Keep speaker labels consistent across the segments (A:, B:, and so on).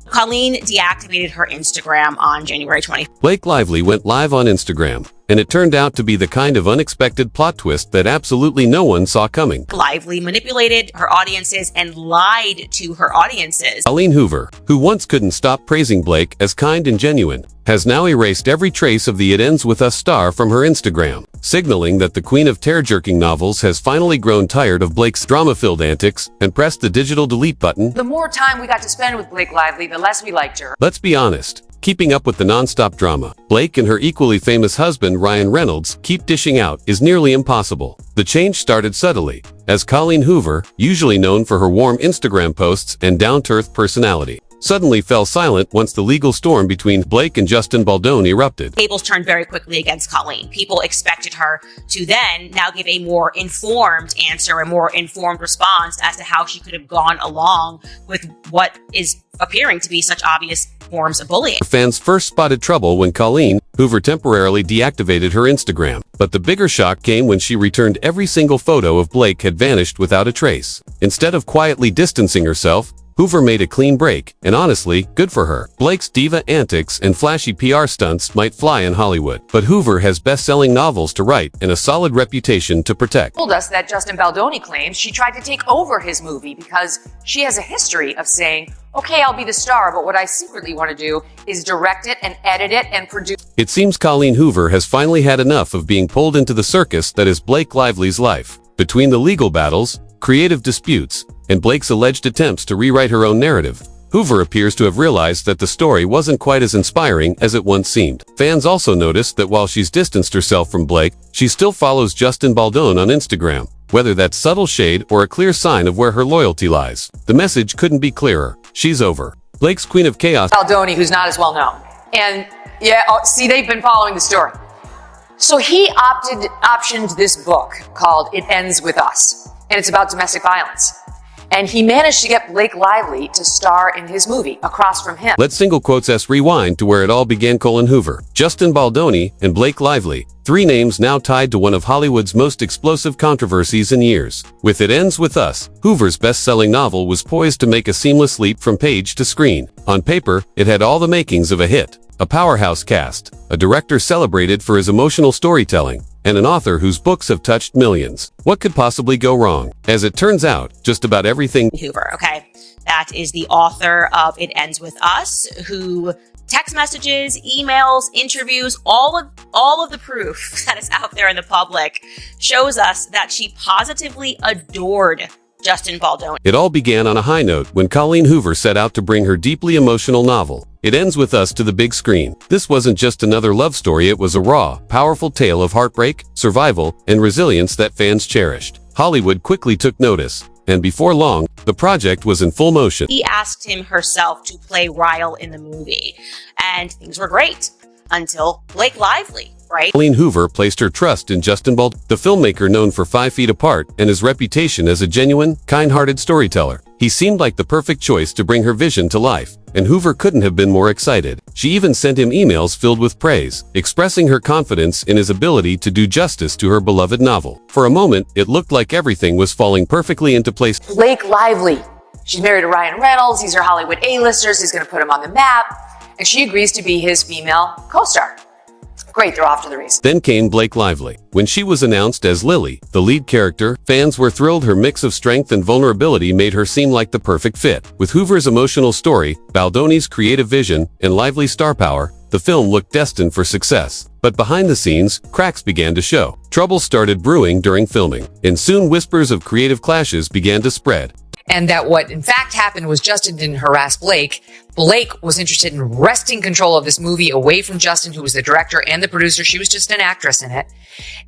A: Colleen deactivated her Instagram on January 20th.
B: Blake Lively went live on Instagram, and it turned out to be the kind of unexpected plot twist that absolutely no one saw coming.
A: Lively manipulated her audiences and lied to her audiences.
B: Colleen Hoover, who once couldn't stop praising Blake as kind and genuine, has now erased every trace of the It Ends With Us star from her Instagram, signaling that the queen of tear-jerking novels has finally grown tired of Blake's drama-filled antics and pressed the digital delete button.
C: The more time we got to spend with Blake Lively, the less we liked her.
B: Let's be honest. Keeping up with the non-stop drama Blake and her equally famous husband Ryan Reynolds keep dishing out is nearly impossible. The change started subtly, as Colleen Hoover, usually known for her warm Instagram posts and down-to-earth personality, suddenly fell silent once the legal storm between Blake and Justin Baldoni erupted.
A: Tables turned very quickly against Colleen. People expected her to then now give a more informed answer, a more informed response as to how she could have gone along with what is appearing to be such obvious forms of bullying.
B: Fans first spotted trouble when Colleen Hoover temporarily deactivated her Instagram, but the bigger shock came when she returned every single photo of Blake had vanished without a trace. Instead of quietly distancing herself, Hoover made a clean break, and honestly, good for her. Blake's diva antics and flashy PR stunts might fly in Hollywood, but Hoover has best-selling novels to write and a solid reputation to protect.
C: Told us that Justin Baldoni claims she tried to take over his movie because she has a history of saying, okay, I'll be the star, but what I secretly want to do is direct it and edit it and produce.
B: It seems Colleen Hoover has finally had enough of being pulled into the circus that is Blake Lively's life. Between the legal battles, creative disputes, and Blake's alleged attempts to rewrite her own narrative, Hoover appears to have realized that the story wasn't quite as inspiring as it once seemed. Fans also noticed that while she's distanced herself from Blake, she still follows Justin Baldoni on Instagram, whether that's subtle shade or a clear sign of where her loyalty lies. The message couldn't be clearer. She's over. Blake's Queen of Chaos,
C: Baldoni, who's not as well known. And yeah, see, they've been following the story. So he optioned this book called It Ends With Us, and it's about domestic violence. And he managed to get Blake Lively to star in his movie across from him.
B: Let's single quotes S rewind to where it all began. Colleen Hoover, Justin Baldoni, and Blake Lively, three names now tied to one of Hollywood's most explosive controversies in years. With It Ends With Us, Hoover's best-selling novel was poised to make a seamless leap from page to screen. On paper, it had all the makings of a hit. A powerhouse cast, a director celebrated for his emotional storytelling, and an author whose books have touched millions. What could possibly go wrong? As it turns out, just about everything.
A: Hoover, okay? That is the author of It Ends With Us, who text messages, emails, interviews, all of the proof that is out there in the public shows us that she positively adored Justin Baldoni.
B: It all began on a high note when Colleen Hoover set out to bring her deeply emotional novel, It Ends With Us, to the big screen. This wasn't just another love story, it was a raw, powerful tale of heartbreak, survival, and resilience that fans cherished. Hollywood quickly took notice, and before long, the project was in full motion.
A: He asked him herself to play Ryle in the movie, and things were great until Blake Lively. Right?
B: Colleen Hoover placed her trust in Justin Baldoni, the filmmaker known for 5 Feet Apart and his reputation as a genuine, kind-hearted storyteller. He seemed like the perfect choice to bring her vision to life, and Hoover couldn't have been more excited. She even sent him emails filled with praise, expressing her confidence in his ability to do justice to her beloved novel. For a moment, it looked like everything was falling perfectly into place.
C: Blake Lively. She's married to Ryan Reynolds. These are Hollywood A-listers. He's going to put him on the map. And she agrees to be his female co-star. Great, they're off to the races.
B: Then came Blake Lively. When she was announced as Lily, the lead character, fans were thrilled. Her mix of strength and vulnerability made her seem like the perfect fit. With Hoover's emotional story, Baldoni's creative vision, and Lively's star power, the film looked destined for success. But behind the scenes, cracks began to show. Trouble started brewing during filming, and soon whispers of creative clashes began to spread.
C: And that what in fact happened was Justin didn't harass Blake. Blake was interested in wresting control of this movie away from Justin, who was the director and the producer. She was just an actress in it.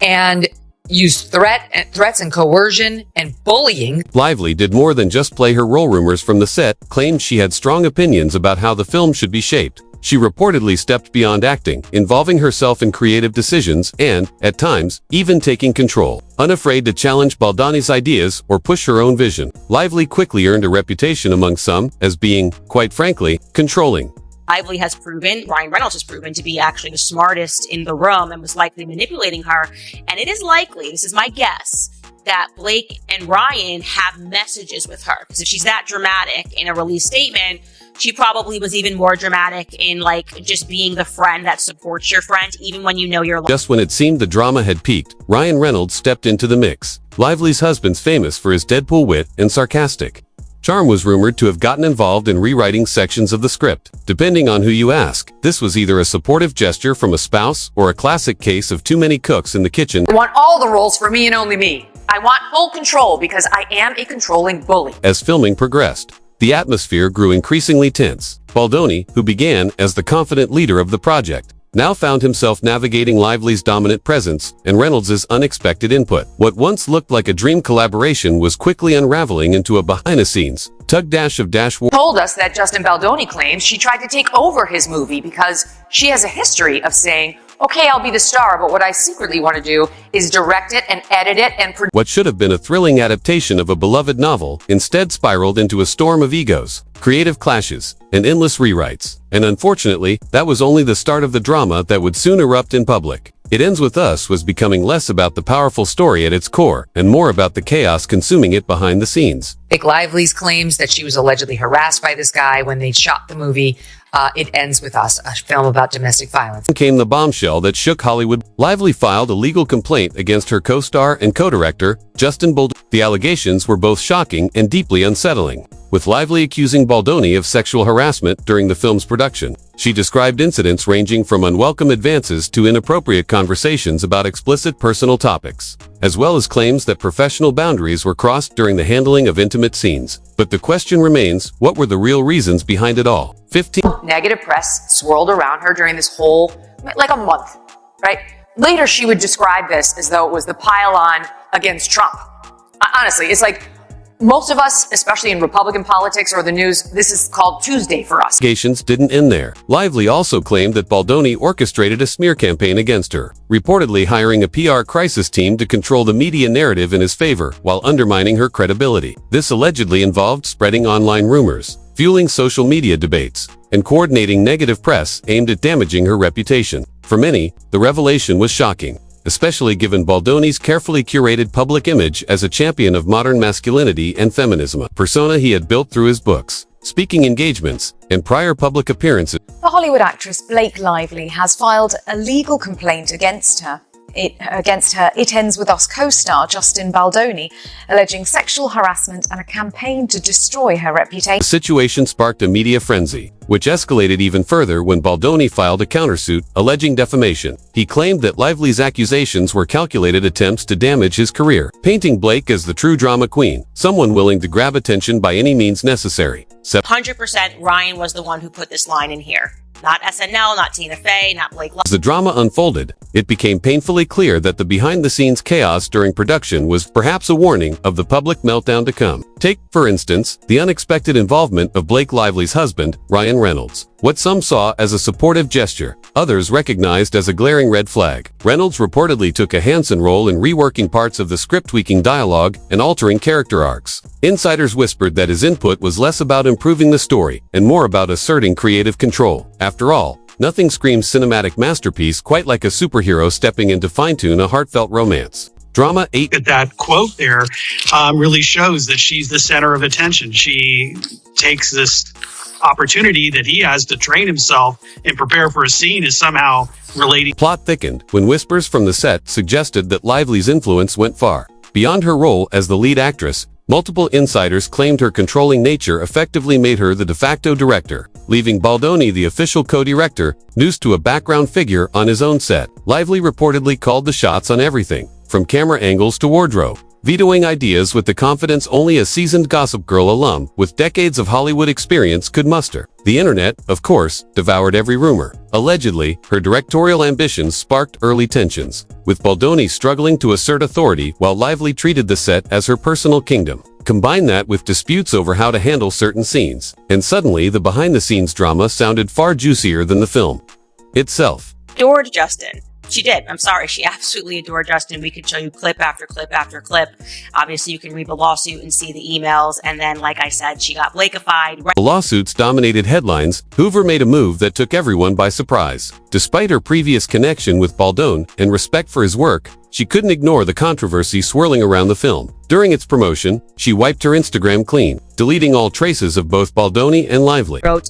C: And used threats and coercion and bullying.
B: Lively did more than just play her role. Rumors from the set claimed she had strong opinions about how the film should be shaped. She reportedly stepped beyond acting, involving herself in creative decisions and, at times, even taking control. Unafraid to challenge Baldoni's ideas or push her own vision, Lively quickly earned a reputation among some as being, quite frankly, controlling.
A: Lively has proven, Ryan Reynolds has proven, to be actually the smartest in the room and was likely manipulating her. And it is likely, this is my guess, that Blake and Ryan have messages with her. Because if she's that dramatic in a release statement, she probably was even more dramatic in like just being the friend that supports your friend, even when you know you're.
B: Just when it seemed the drama had peaked, Ryan Reynolds stepped into the mix. Lively's husband's famous for his Deadpool wit and sarcastic charm was rumored to have gotten involved in rewriting sections of the script. Depending on who you ask, this was either a supportive gesture from a spouse or a classic case of too many cooks in the kitchen.
C: I want all the roles for me and only me. I want full control because I am a controlling bully.
B: As filming progressed, the atmosphere grew increasingly tense. Baldoni, who began as the confident leader of the project, now found himself navigating Lively's dominant presence and Reynolds' unexpected input. What once looked like a dream collaboration was quickly unraveling into a behind-the-scenes tug-of-war.
C: Told us that Justin Baldoni claims she tried to take over his movie because she has a history of saying, okay, I'll be the star, but what I secretly want to do is direct it and edit it and produce.
B: What should have been a thrilling adaptation of a beloved novel instead spiraled into a storm of egos, creative clashes, and endless rewrites. And unfortunately, that was only the start of the drama that would soon erupt in public. It Ends With Us was becoming less about the powerful story at its core and more about the chaos consuming it behind the scenes.
C: Blake Lively's claims that she was allegedly harassed by this guy when they shot the movie It Ends With Us, a film about domestic violence.
B: Came the bombshell that shook Hollywood. Lively filed a legal complaint against her co-star and co-director, Justin Baldoni. The allegations were both shocking and deeply unsettling, with Lively accusing Baldoni of sexual harassment during the film's production. She described incidents ranging from unwelcome advances to inappropriate conversations about explicit personal topics, as well as claims that professional boundaries were crossed during the handling of intimate scenes. But the question remains, what were the real reasons behind it all?
C: Negative press swirled around her during this whole, like a month, right? Later, she would describe this as though it was the pile-on against Trump. Honestly, it's like most of us, especially in Republican politics or the news, this is called Tuesday for us.
B: Allegations didn't end there. Lively also claimed that Baldoni orchestrated a smear campaign against her, reportedly hiring a PR crisis team to control the media narrative in his favor while undermining her credibility. This allegedly involved spreading online rumors, fueling social media debates, and coordinating negative press aimed at damaging her reputation. For many, the revelation was shocking, especially given Baldoni's carefully curated public image as a champion of modern masculinity and feminism, a persona he had built through his books, speaking engagements, and prior public appearances.
D: The Hollywood actress Blake Lively has filed a legal complaint against her It Ends With Us co-star Justin Baldoni, alleging sexual harassment and a campaign to destroy her reputation.
B: The situation sparked a media frenzy, which escalated even further when Baldoni filed a countersuit alleging defamation. He claimed that Lively's accusations were calculated attempts to damage his career, painting Blake as the true drama queen, someone willing to grab attention by any means necessary.
A: 100% Ryan was the one who put this line in here. Not SNL, not Tina Fey, not Blake Lively.
B: As the drama unfolded, it became painfully clear that the behind-the-scenes chaos during production was perhaps a warning of the public meltdown to come. Take, for instance, the unexpected involvement of Blake Lively's husband, Ryan Reynolds. What some saw as a supportive gesture, others recognized as a glaring red flag. Reynolds reportedly took a hands-on role in reworking parts of the script, tweaking dialogue, and altering character arcs. Insiders whispered that his input was less about improving the story and more about asserting creative control. After all, nothing screams cinematic masterpiece quite like a superhero stepping in to fine-tune a heartfelt romance. Drama 8.
E: That quote there really shows that she's the center of attention. She takes this opportunity that he has to train himself and prepare for a scene is somehow relating.
B: Plot thickened when whispers from the set suggested that Lively's influence went far beyond her role as the lead actress. Multiple insiders claimed her controlling nature effectively made her the de facto director, leaving Baldoni the official co-director, news to a background figure on his own set. Lively reportedly called the shots on everything, from camera angles to wardrobe, vetoing ideas with the confidence only a seasoned Gossip Girl alum with decades of Hollywood experience could muster. The internet, of course, devoured every rumor. Allegedly, her directorial ambitions sparked early tensions, with Baldoni struggling to assert authority while Lively treated the set as her personal kingdom. Combine that with disputes over how to handle certain scenes, and suddenly the behind-the-scenes drama sounded far juicier than the film itself.
A: Adored Justin. She did. I'm sorry. She absolutely adored Justin. We could show you clip after clip after clip. Obviously, you can read the lawsuit and see the emails. And then, like I said, she got Blake'ified.
B: The lawsuits dominated headlines. Hoover made a move that took everyone by surprise. Despite her previous connection with Baldoni and respect for his work, she couldn't ignore the controversy swirling around the film. During its promotion, she wiped her Instagram clean, deleting all traces of both Baldoni and Lively.
A: Wrote,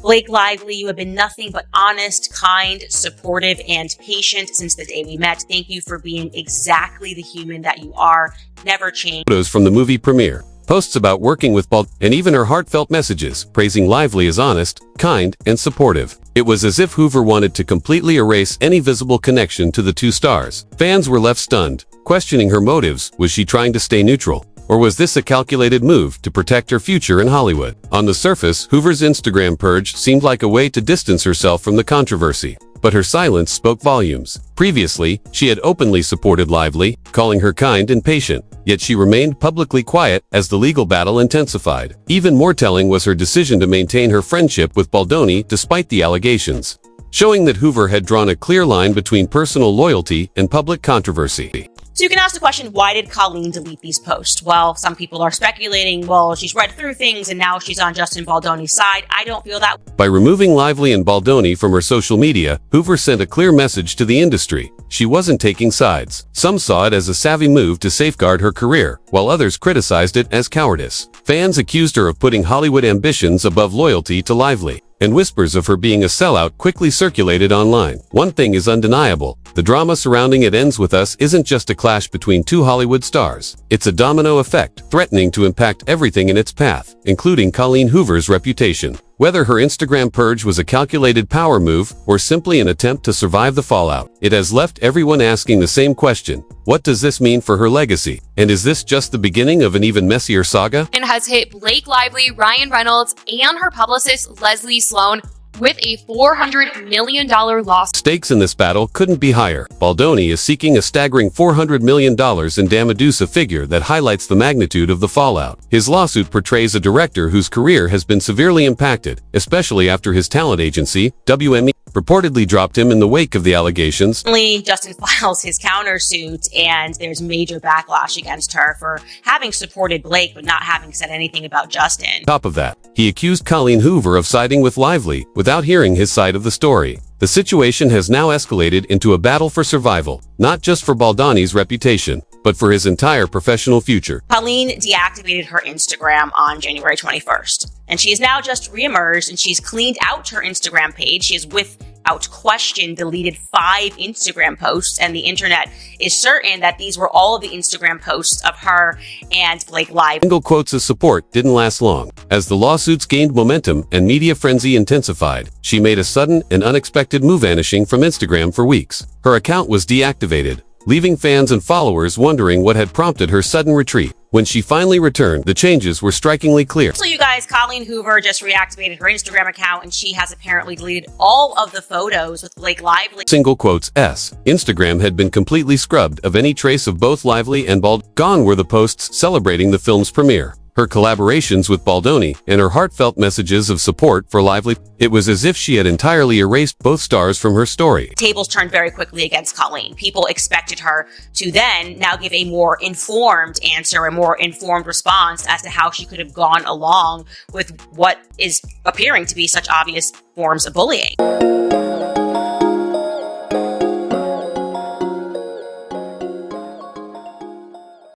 A: Blake Lively, you have been nothing but honest, kind, supportive, and patient since the day we met. Thank you for being exactly the human that you are. Never change.
B: Photos from the movie premiere, posts about working with Baldoni, and even her heartfelt messages praising Lively as honest, kind, and supportive. It was as if Hoover wanted to completely erase any visible connection to the two stars. Fans were left stunned, questioning her motives. Was she trying to stay neutral? Or was this a calculated move to protect her future in Hollywood? On the surface, Hoover's Instagram purge seemed like a way to distance herself from the controversy. But her silence spoke volumes. Previously, she had openly supported Lively, calling her kind and patient, yet she remained publicly quiet as the legal battle intensified. Even more telling was her decision to maintain her friendship with Baldoni despite the allegations, showing that Hoover had drawn a clear line between personal loyalty and public controversy.
A: So you can ask the question, why did Colleen delete these posts? Well, some people are speculating, well, she's read through things and now she's on Justin Baldoni's side. I don't feel that.
B: By removing Lively and Baldoni from her social media, Hoover sent a clear message to the industry. She wasn't taking sides. Some saw it as a savvy move to safeguard her career, while others criticized it as cowardice. Fans accused her of putting Hollywood ambitions above loyalty to Lively, and whispers of her being a sellout quickly circulated online. One thing is undeniable. The drama surrounding It Ends With Us isn't just a clash between two Hollywood stars. It's a domino effect, threatening to impact everything in its path, including Colleen Hoover's reputation. Whether her Instagram purge was a calculated power move or simply an attempt to survive the fallout, it has left everyone asking the same question. What does this mean for her legacy? And is this just the beginning of an even messier saga?
F: And has hit Blake Lively, Ryan Reynolds, and her publicist Leslie Sloan with a $400 million loss.
B: Stakes in this battle couldn't be higher. Baldoni is seeking a staggering $400 million in damages, a figure that highlights the magnitude of the fallout. His lawsuit portrays a director whose career has been severely impacted, especially after his talent agency, WME, reportedly dropped him in the wake of the allegations.
A: Justin files his countersuit, and there's major backlash against her for having supported Blake but not having said anything about Justin.
B: On top of that, he accused Colleen Hoover of siding with Lively without hearing his side of the story. The situation has now escalated into a battle for survival, not just for Baldoni's reputation, but for his entire professional future.
A: Colleen deactivated her Instagram on January 21st, and she has now just reemerged, and she's cleaned out her Instagram page. She has, without question, deleted 5 Instagram posts, and the internet is certain that these were all of the Instagram posts of her and Blake Lively.
B: Single quotes of support didn't last long. As the lawsuits gained momentum and media frenzy intensified, she made a sudden and unexpected move, vanishing from Instagram for weeks. Her account was deactivated, leaving fans and followers wondering what had prompted her sudden retreat. When she finally returned, the changes were strikingly clear.
A: So you guys, Colleen Hoover just reactivated her Instagram account, and she has apparently deleted all of the photos with Blake Lively.
B: Single quotes S. Instagram had been completely scrubbed of any trace of both Lively and Baldoni. Gone were the posts celebrating the film's premiere, her collaborations with Baldoni, and her heartfelt messages of support for Lively. It was as if she had entirely erased both stars from her story.
A: Tables turned very quickly against Colleen. People expected her to then now give a more informed answer, a more informed response as to how she could have gone along with what is appearing to be such obvious forms of bullying.